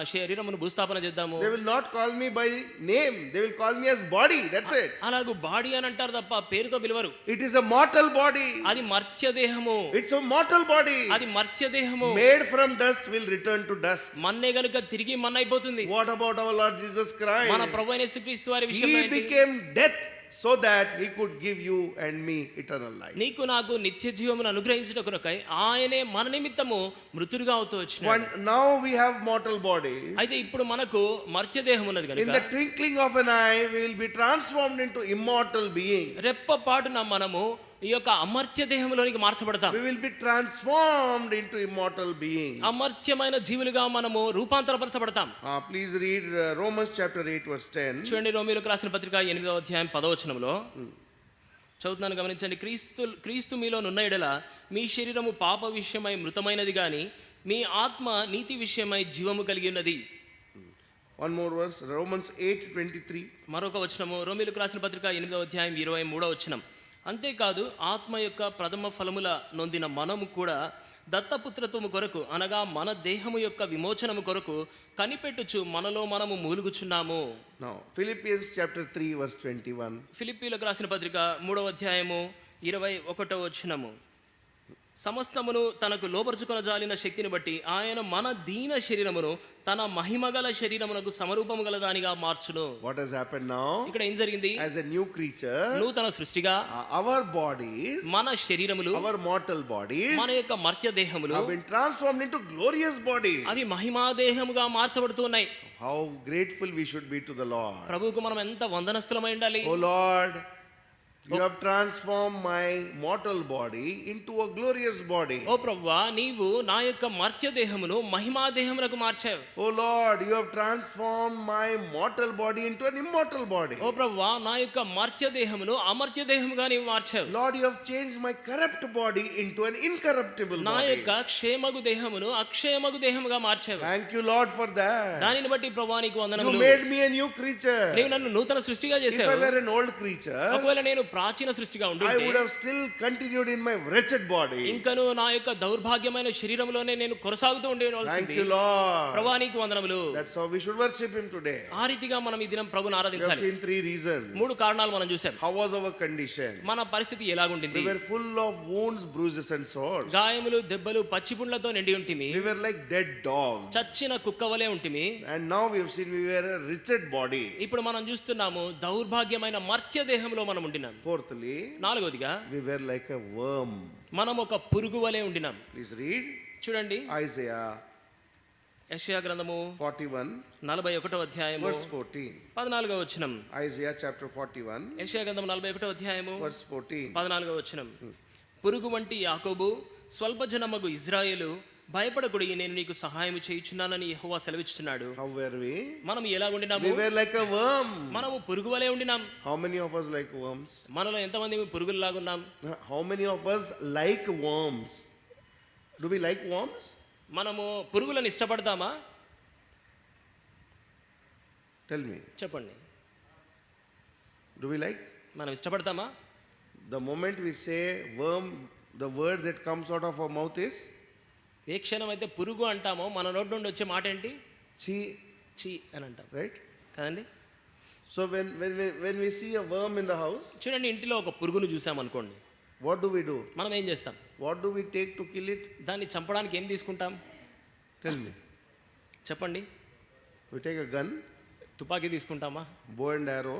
శరీరమును భూస్థాపన చేద్దాము. They will not call me by name. They will call me as body. That's it. అలాగూ బాడీ అని అంటారు తప్ప పేరుతో పిలవరు. It is a mortal body. అది మర్త్య దేహము. It's a mortal body. అది మర్త్య దేహము. Made from dust will return to dust. మన్నే గనుక తిరిగి మన్నైపోతుంది. What about our Lord Jesus Christ? మన ప్రభువైన యేసుక్రీస్తు వారి విషయంలో He became death so that he could give you and me eternal life. నీకు నాకు నిత్య జీవమును అనుగ్రహించుట కొరకై ఆయనే మన నిమిత్తము మృతుడుగా అవుతూ వచ్చినాడు. Now we have mortal body. అయితే ఇప్పుడు మనకు మర్త్య దేహం ఉన్నది In కనుక the twinkling of an eye we will be transformed into immortal being. రెప్పపాటున మనము ఈ యొక్క Amartya దేహంలోనికి మార్చబడతాం. We will be transformed into immortal beings. అమర్త్యమైన జీవులుగా మనము రూపాంతరపరచబడతాం. Please read Romans chapter 8 verse 10. చూడండి, రోమీయులకు రాసిన పత్రిక 8వ అధ్యాయం 10వ వచనంలో చదువుతున్నాను, గమనించండి. క్రీస్తు మీలో నున్న ఎడల మీ శరీరము పాప విషయమై మృతమైనది గాని మీ ఆత్మ నీతి విషయమై జీవము కలిగి ఉన్నది. One more verse, Romans 8:23. మరొక వచనము, రోమీయులకు రాసిన పత్రిక 8వ అధ్యాయం 23వ వచనం. అంతేకాదు ఆత్మ యొక్క ప్రథమ ఫలముల నొందిన మనము కూడా దత్తపుత్రత్వము కొరకు, అనగా మన దేహము యొక్క విమోచనము కొరకు కనిపెట్టుచు మనలో మనము మూలుగుచున్నాము. Now Philippians chapter 3 verse 21. ఫిలిప్పీలకు రాసిన పత్రిక 3వ అధ్యాయము 21వ వచనము. సమస్తమును తనకు లోపరుచుకొన జాలిన శక్తిని బట్టి ఆయన మన దీన శరీరమును తన మహిమగల శరీరమునకు సమరూపము గల దానిగా మార్చును. What has happened now? ఇక్కడ ఏం జరిగింది? As a new creature, నూతన సృష్టిగా our bodies, మన శరీరములు, our mortal bodies, మన యొక్క మర్త్య దేహములు have been transformed into glorious bodies. అవి మహిమా దేహముగా మార్చబడుతూ ఉన్నాయి. How grateful we should be to the Lord. ప్రభువుకు మనం ఎంత వందనస్తులమై ఉండాలి. Oh Lord, you have transformed my mortal body into a glorious body. ఓ ప్రభువా, నీవు నా యొక్క మర్త్య దేహమును మహిమా దేహమునకు మార్చావు. Oh Lord, you have transformed my mortal body into an immortal body. ఓ ప్రభువా, నా యొక్క మర్త్య దేహమును అమర్త్య దేహముగా నీవు మార్చావు. Lord, you have changed my corrupt body into an incorruptible నా body. యొక్క క్షేమగు దేహమును అక్షయమగు దేహముగా మార్చావు. Thank you Lord for that. దానిని బట్టి ప్రభువా నీకు You వందనములు. made me a new creature. నీవు నన్ను నూతన సృష్టిగా If I చేశావు. were an old creature, ఒకవేళ నేను ప్రాచీన సృష్టిగా I ఉండుంటే would have still continued in my wretched body. ఇంకను నా యొక్క దౌర్భాగ్యమైన శరీరంలోనే నేను కొనసాగుతూ Thank ఉండేవాల్సింది. you, Lord. ప్రభువా నీకు వందనములు. That's how we should worship Him today. ఆ రీతిగా మనం ఈ దినం ప్రభుని We have ఆరాధించాలి. seen three reasons. 3 కారణాలు మనం చూసాం. How was our condition? మన పరిస్థితి ఎలాగుండింది? We were full of wounds, bruises, and sores. గాయములు, దెబ్బలు, పచ్చిపుండ్లతో నిండి ఉంటిమి. We were like dead dogs. చచ్చిన కుక్కవలే ఉంటిమి. And now we have seen we were a wretched body. ఇప్పుడు మనం చూస్తున్నాము దౌర్భాగ్యమైన మర్త్య దేహంలో మనం ఉండినాం. Fourthly, 4వదిగా we were like a worm. మనం ఒక పురుగు వలె ఉండినాం. Please read చూడండి Isaiah యెషయా గ్రంథము 41, 41వ అధ్యాయము verse 14. 14వ వచనం. Isaiah chapter 41, యెషయా గ్రంథం 41వ అధ్యాయము verse 14. 14వ వచనం. పురుగు వంటి యాకోబు, స్వల్ప జనమగు ఇజ్రాయేలు, భయపడకుడి, నేను నీకు సహాయం చేయుచున్నానని యెహోవా సెలవిస్తున్నాడు. How were we? మనం ఎలా ఉండినాము? We were like a worm. మనము పురుగు వలె ఉండినాం. How many of us like worms? మనలో ఎంతమంది పురుగుల్లాగా ఉన్నాం? How many of us like worms? Do we like worms? మనము పురుగులను ఇష్టపడతామా? Tell me. చెప్పండి. Do we like? మనం ఇష్టపడతామా? The moment we say worm, the word that comes out of our mouth is ఏ క్షణం అయితే పురుగు అంటామో మన నోటి నుండి వచ్చే మాట ఏంటి? chi, చీ అని అంటాం right? కదండి. So when we see a worm in the house, చూడండి, ఇంటిలో ఒక పురుగును చూసామనుకోండి, what do we do? మనం ఏం చేస్తాం? What do we take to kill it? దాన్ని చంపడానికి ఏం తీసుకుంటాం? Tell me. చెప్పండి. We take a gun, తుపాకీ తీసుకుంటామా? bow and arrow.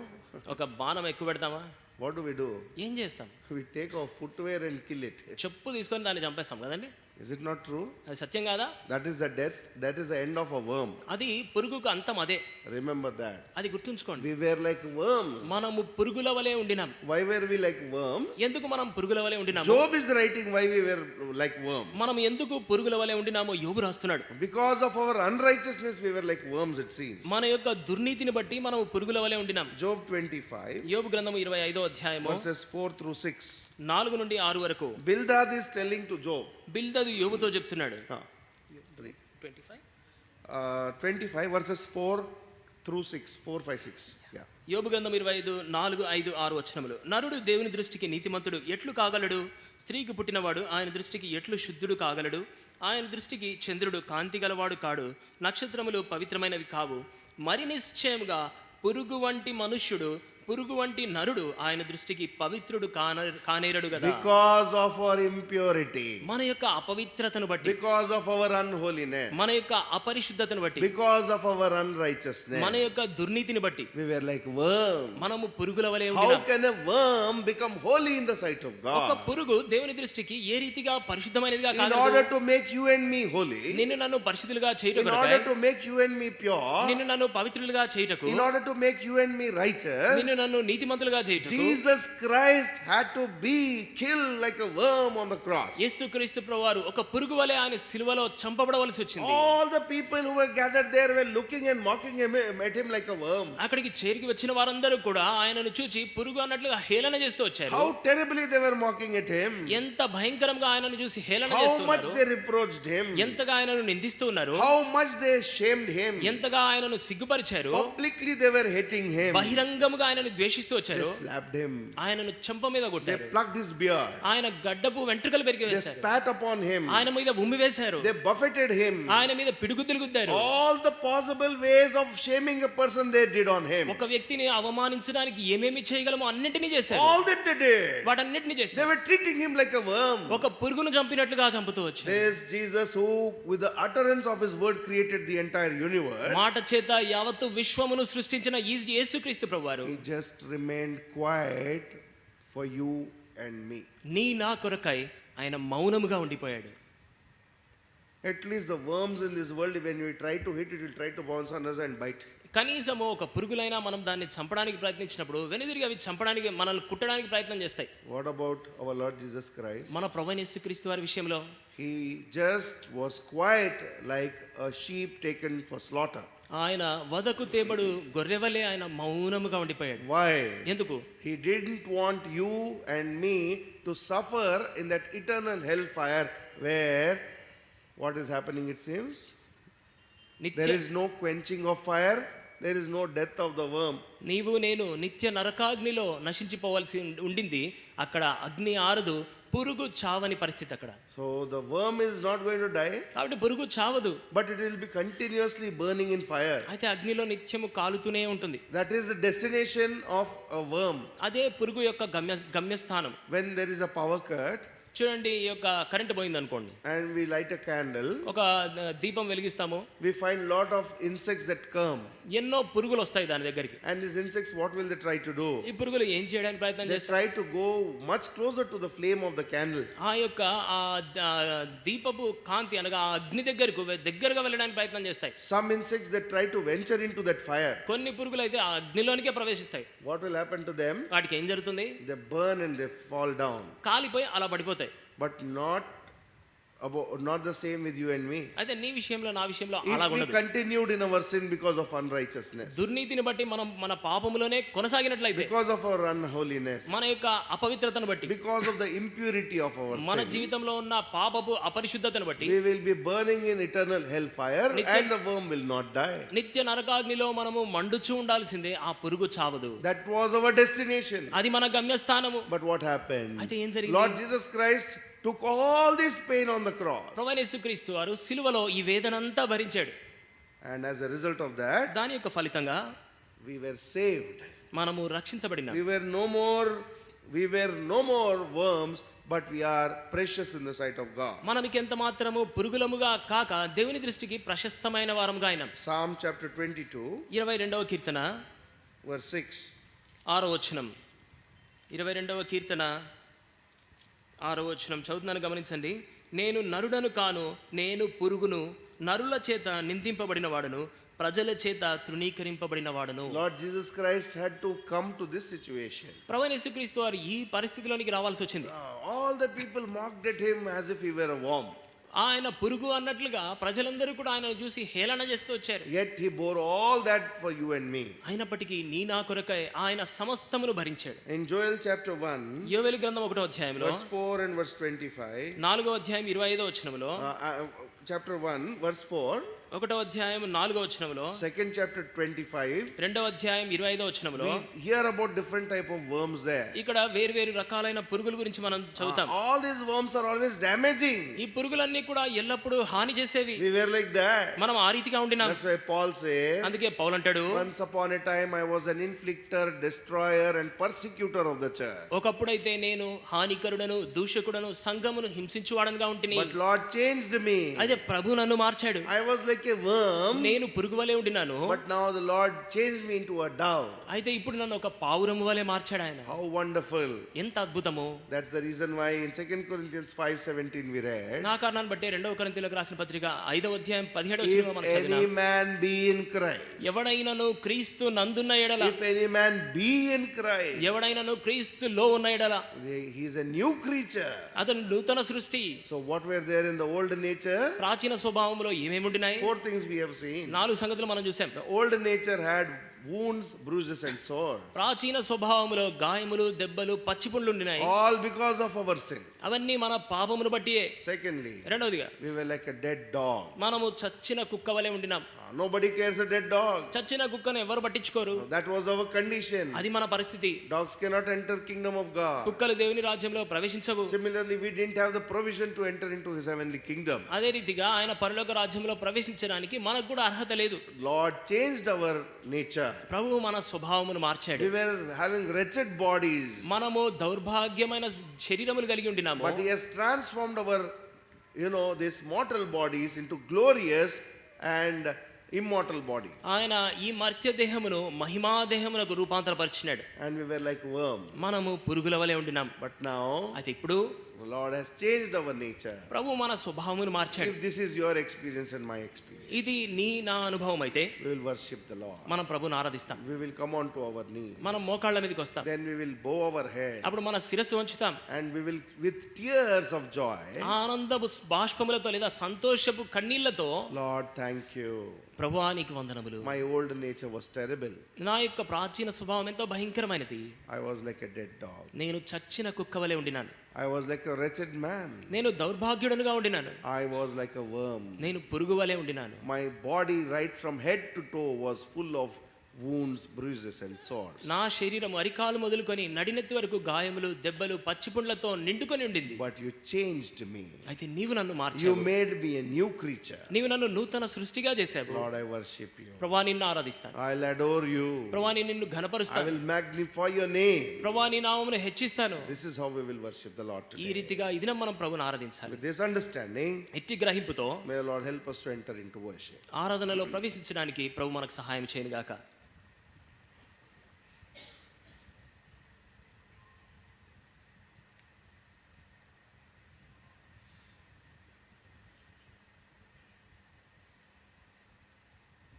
ఒక బాణం ఎక్కువ పెడతామా? What do we do? ఏం చేస్తాం? We take our footwear and kill it. చెప్పు తీసుకొని దాన్ని చంపేస్తాం కదండి. Is it not true? అది సత్యం కాదా? That is the death. That is the end of a worm. అది పురుగుకు అంతం అదే. Remember that. అది గుర్తుంచుకోండి. We were like worms. మనము పురుగుల వలె ఉండినాం. Why were we like worms? ఎందుకు మనం పురుగుల వలె ఉండినాము? Job is writing why we were like worms. మనం ఎందుకు పురుగుల వలె ఉండినామో యోబు రాస్తున్నాడు. Because of our unrighteousness we were like worms, it seems. మన యొక్క దుర్నీతిని బట్టి మనం పురుగుల వలె ఉండినాం. Job 25, యోబు గ్రంథము 25వ అధ్యాయము verses 4 through 6. 4 నుండి 6 వరకు. Bildad is telling to Job. బిల్దదు యోబుతో చెప్తున్నాడు. 25 verses 4 through 6. 4, 5, 6. Yeah. యోబు గ్రంథం 25 4, 5, 6 వచనములు. నరుడు దేవుని దృష్టికి నీతిమంతుడు ఎట్లు కాగలడు? స్త్రీకి పుట్టినవాడు ఆయన దృష్టికి ఎట్లు శుద్ధుడు కాగలడు? ఆయన దృష్టికి చంద్రుడు కాంతి గలవాడు కాడు, నక్షత్రములు పవిత్రమైనవి కావు. మరి నిశ్చయముగా పురుగు వంటి మనుష్యుడు, పురుగు వంటి నరుడు ఆయన దృష్టికి పవిత్రుడు కానేరడు కదా. Because of our impurity, మన యొక్క అపవిత్రతను బట్టి, because of our unholiness, మన యొక్క అపరిశుద్ధతను బట్టి, because of our unrighteousness, మన యొక్క దుర్నీతిని బట్టి we were like worms. మనము పురుగుల వలె How ఉండినాం. can a worm become holy in the sight of ఒక God? పురుగు దేవుని దృష్టికి ఏ రీతిగా పరిశుద్ధమైనదిగా In కాగలదు? order to make you and me holy, నిన్ను నన్ను పరిశుద్ధులుగా చేయుటకు, in order to make you and me pure, నిన్ను నన్ను పవిత్రులుగా చేయుటకు, in order to make you and me righteous, నిన్ను నన్ను నీతిమంతులుగా చేయుటకు Jesus Christ had to be killed like a worm on the cross. యేసుక్రీస్తు ప్రభువారు ఒక పురుగు వలె ఆయన సిలువలో చంపబడవలసి వచ్చింది. All the people who were gathered there were looking and mocking him, at him like a worm. అక్కడికి చేరికి వచ్చిన వారందరూ కూడా ఆయనను చూచి పురుగు అన్నట్లుగా హేళన చేస్తూ వచ్చారు. How terribly they were mocking at him. ఎంత భయంకరంగా ఆయనను చూసి హేళన How చేస్తూ much ఉన్నారు. they reproached him. ఎంతగా ఆయనను నిందిస్తూ ఉన్నారు. How much they shamed him. ఎంతగా ఆయనను సిగ్గుపరిచారు. Publicly they were hating him. బహిరంగముగా ఆయనను ద్వేషిస్తూ They వచ్చారు. slapped him. ఆయనను చెంప మీద They కొట్టారు. plucked his beard. ఆయన గడ్డపు వెంట్రుకలు పెరిగి They వేశారు. spat upon him. ఆయన మీద ఉమ్మి వేశారు. They buffeted him. ఆయన మీద పిడుగుద్దులు గుద్దారు. All the possible ways of shaming a person they did on him. ఒక వ్యక్తిని అవమానించడానికి ఏమేమి చేయగలమో అన్నిటినీ చేశారు. All that they did. వాటన్నిటిని They చేశారు. were treating him like a worm. ఒక పురుగును చంపినట్లుగా చంపుతూ వచ్చారు. This Jesus who with the utterance of his word created the entire universe. మాట చేత యావత్తు విశ్వమును సృష్టించిన ఈ యేసుక్రీస్తు ప్రభువారు He just remained quiet for you and me. నీ నా కొరకై ఆయన మౌనముగా ఉండిపోయాడు. At least the worms in this world, when we try to hit it, will try to bounce on us and bite. కనీసము ఒక పురుగులైనా మనం దాన్ని చంపడానికి ప్రయత్నించినప్పుడు వెనుదిరిగి అవి చంపడానికి మనల్ని కుట్టడానికి ప్రయత్నం చేస్తాయి. What about our Lord Jesus Christ? మన ప్రభువైన యేసుక్రీస్తు వారి విషయంలో He just was quiet like a sheep taken for slaughter. ఆయన వదకు తేబడు గొర్రెవలే ఆయన మౌనముగా ఉండిపోయాడు. Why? ఎందుకు? He didn't want you and me to suffer in that eternal hellfire where what is happening, it seems? There is no quenching of fire, there is no death of the worm. నీవు నేను నిత్య నరకాగ్నిలో నశించిపోవాల్సి ఉండింది, అక్కడ అగ్ని ఆరదు, పురుగు చావని పరిస్థితి అక్కడ. So the worm is not going to die, కాబట్టి పురుగు చావదు, but it will be continuously burning in fire. అయితే అగ్నిలో నిత్యము కాలుతూనే ఉంటుంది. That is the destination of a worm. అదే పురుగు యొక్క గమ్యస్థానం. When there is a power cut చూడండి, ఈ యొక్క కరెంట్ పోయింది అనుకోండి, and we light a candle, ఒక దీపం వెలిగిస్తాము, we find lot of insects that come. ఎన్నో పురుగులు వస్తాయి దాని దగ్గరికి. And these insects, what will they try to do? ఈ పురుగులు ఏం చేయడానికి ప్రయత్నం They చేస్తాయి? try to go much closer to the flame of the candle. ఆ యొక్క దీపపు కాంతి అనగా ఆ అగ్ని దగ్గరగా వెళ్ళడానికి ప్రయత్నం చేస్తాయి. Some insects that try to venture into that fire. కొన్ని పురుగులు అయితే ఆ అగ్నిలోనికే ప్రవేశిస్తాయి. What will happen to them? వాటికి ఏం జరుగుతుంది? They burn and they fall down. కాలిపోయి అలా పడిపోతాయి. But not the same with you and me. అయితే నీ విషయంలో నా విషయంలో If అలా we ఉండదు. continued in our sin because of unrighteousness, దుర్నీతిని బట్టి మనం మన పాపములోనే కొనసాగినట్లయితే, because of our unholiness, మన యొక్క అపవిత్రతను బట్టి, because of the impurity of our మన sin, జీవితంలో ఉన్న పాపపు అపరిశుద్ధతను బట్టి we will be burning in eternal hellfire and the worm will not die. నిత్య నరకాగ్నిలో మనము మండుచూ ఉండాల్సిందే, ఆ పురుగు చావదు. That was our destination. అది మన గమ్యస్థానము. But what happened? అయితే ఏం జరిగింది? Lord Jesus Christ took all this pain on the cross. ప్రభువైన యేసుక్రీస్తు వారు సిలువలో ఈ వేదనంతా భరించాడు. And as a result of that, దాని యొక్క ఫలితంగా we were saved. మనము రక్షించబడినాం. We were no more worms, but we are precious in the sight of God. మనకి ఎంత మాత్రము పురుగులముగా కాక దేవుని దృష్టికి ప్రశస్తమైన వారముగా అయినాం. Psalm chapter 22, 22వ కీర్తన verse 6. 6వ వచనం. 22వ కీర్తన 6వ వచనం చదువుతున్నాను, గమనించండి. నేను నరుడను కాను, నేను పురుగును, నరుల చేత నిందింపబడిన వాడును, ప్రజల చేత తృణీకరింపబడిన వాడును. Lord Jesus Christ had to come to this situation. ప్రభువైన యేసుక్రీస్తు వారు ఈ పరిస్థితిలోనికి రావాల్సి వచ్చింది. All the people mocked at him as if he were a worm. ఆయన పురుగు అన్నట్లుగా ప్రజలందరూ కూడా ఆయన చూసి హేళన చేస్తూ వచ్చారు. Yet he bore all that for you and me. అయినప్పటికీ నీ నా కొరకై ఆయన సమస్తమును భరించాడు. In Joel chapter 1, యోవేలు గ్రంథం 1వ అధ్యాయంలో verse 4 and verse 25, 4వ అధ్యాయం 25వ వచనంలో, chapter 1 verse 4, 1వ అధ్యాయం 4వ వచనంలో, second chapter 25, 2వ అధ్యాయం 25వ వచనంలో we hear about different type of worms there. ఇక్కడ వేరు రకాలైన పురుగుల గురించి మనం చదువుతాం. All these worms are always damaging. ఈ పురుగులన్నీ కూడా ఎల్లప్పుడూ హాని చేసేవి. We were like that. మనం ఆ రీతిగా ఉండినాం. That's why Paul says, అందుకే పౌలు అంటాడు, once upon a time I was an inflictor, destroyer and persecutor of the church. ఒకప్పుడైతే నేను హానికరుడను, దూషకుడను, సంఘమును హింసించువాడనుగా ఉంటిని. But Lord changed me. అయితే ప్రభు నన్ను మార్చాడు. I was like a worm, నేను పురుగు వలె ఉండినాను, but now the Lord changed me into a dove. అయితే ఇప్పుడు నన్ను ఒక పావురము వలె మార్చాడు ఆయన. How wonderful. ఎంత అద్భుతము. That's the reason why in 2 Corinthians 5:17 we read, నా కారణాన్ని బట్టి 2వ కొరింథీయులకు రాసిన పత్రిక 5వ అధ్యాయం 17వ if వచనంలో మనం any చదివినాం, man be in Christ, ఎవడైనను క్రీస్తు నందున్న ఎడల, if any man be in Christ, ఎవడైనను క్రీస్తులో ఉన్న ఎడల, he is a new creature. అతను నూతన సృష్టి. So what were there in the old nature? ప్రాచీన స్వభావంలో ఏమేమి ఉండినాయి? 4 things we have seen. 4 సంగతులు మనం చూసాం. The old nature had wounds, bruises and sores. ప్రాచీన స్వభావములో గాయములు, దెబ్బలు, పచ్చిపుండ్లు ఉండినాయి. All because of our sin. అవన్నీ మన పాపమును బట్టియే. Secondly, రెండవదిగా we were like a dead dog. మనము చచ్చిన కుక్క వలె ఉండినాం. Nobody cares a dead dog. చచ్చిన కుక్కను ఎవరు పట్టించుకోరు. That was our condition. అది మన పరిస్థితి. Dogs cannot enter kingdom of God. కుక్కలు దేవుని రాజ్యంలో ప్రవేశించవు. Similarly, we didn't have the provision to enter into his heavenly kingdom. అదే రీతిగా ఆయన పరలోక రాజ్యంలో ప్రవేశించడానికి మనకు కూడా అర్హత లేదు. Lord changed our nature. ప్రభువు మన స్వభావమును మార్చాడు. We were having wretched bodies, మనము దౌర్భాగ్యమైన శరీరములు కలిగి ఉండినాము. but he has transformed our these mortal bodies into glorious and immortal body. ఆయన ఈ మర్త్య దేహమును మహిమా దేహమునకు రూపాంతరపరిచినాడు. And we were like worms. మనము పురుగుల వలె ఉండినాం. But now అయితే ఇప్పుడు the Lord has changed our nature. ప్రభు మన స్వభావమును మార్చాడు. If this is your experience and my experience, ఇది నా అనుభవం అయితే we will worship the Lord. మనం ప్రభువును ఆరాధిస్తాం. We will come on to our knees. మనం మోకాళ్ళ మీదకి వస్తాం. Then we will bow our head. అప్పుడు మన శిరస్సు వంచుతాం. And we will with tears of joy, ఆనందపు బాష్పములతో లేదా సంతోషపు కన్నీళ్లతో, Lord, thank you. ప్రభువా నీకు వందనములు. My old nature was terrible. నా యొక్క ప్రాచీన స్వభావం ఎంతో భయంకరమైనది. I was like a dead dog. నేను చచ్చిన కుక్క వలె ఉండినాను. I was like a wretched man. నేను దౌర్భాగ్యుడనుగా ఉండినాను. I was like a worm. నేను పురుగు వలె ఉండినాను. My body right from head to toe was full of wounds, bruises, and sores. నా శరీరం అరికాలు మొదలుకొని నడినెత్తి వరకు గాయములు, దెబ్బలు, పచ్చిపుండ్లతో నిండుకొని ఉండింది. But you changed me. అయితే నీవు నన్ను You మార్చావు. made me a new creature. నీవు నన్ను నూతన సృష్టిగా చేశావు. Lord, I worship you. ప్రభువా నిన్ను ఆరాధిస్తాను. I'll adore you. ప్రభువా నిన్ను I ఘనపరుస్తాను. will magnify your name. ప్రభువా నీ నామమును హెచ్చిస్తాను. This is how we will worship the Lord ఈ today. రీతిగా ఈ దినం మనం ప్రభువును ఆరాధించాలి. With this understanding, ఎట్టి గ్రహింపుతో may the Lord help us to enter into worship. ఆరాధనలో ప్రవేశించడానికి ప్రభు మనకు సహాయం చేయను గాక.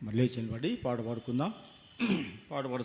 మళ్ళీ చెల్బడి పాట పాడుకుందాం. పాట పాడు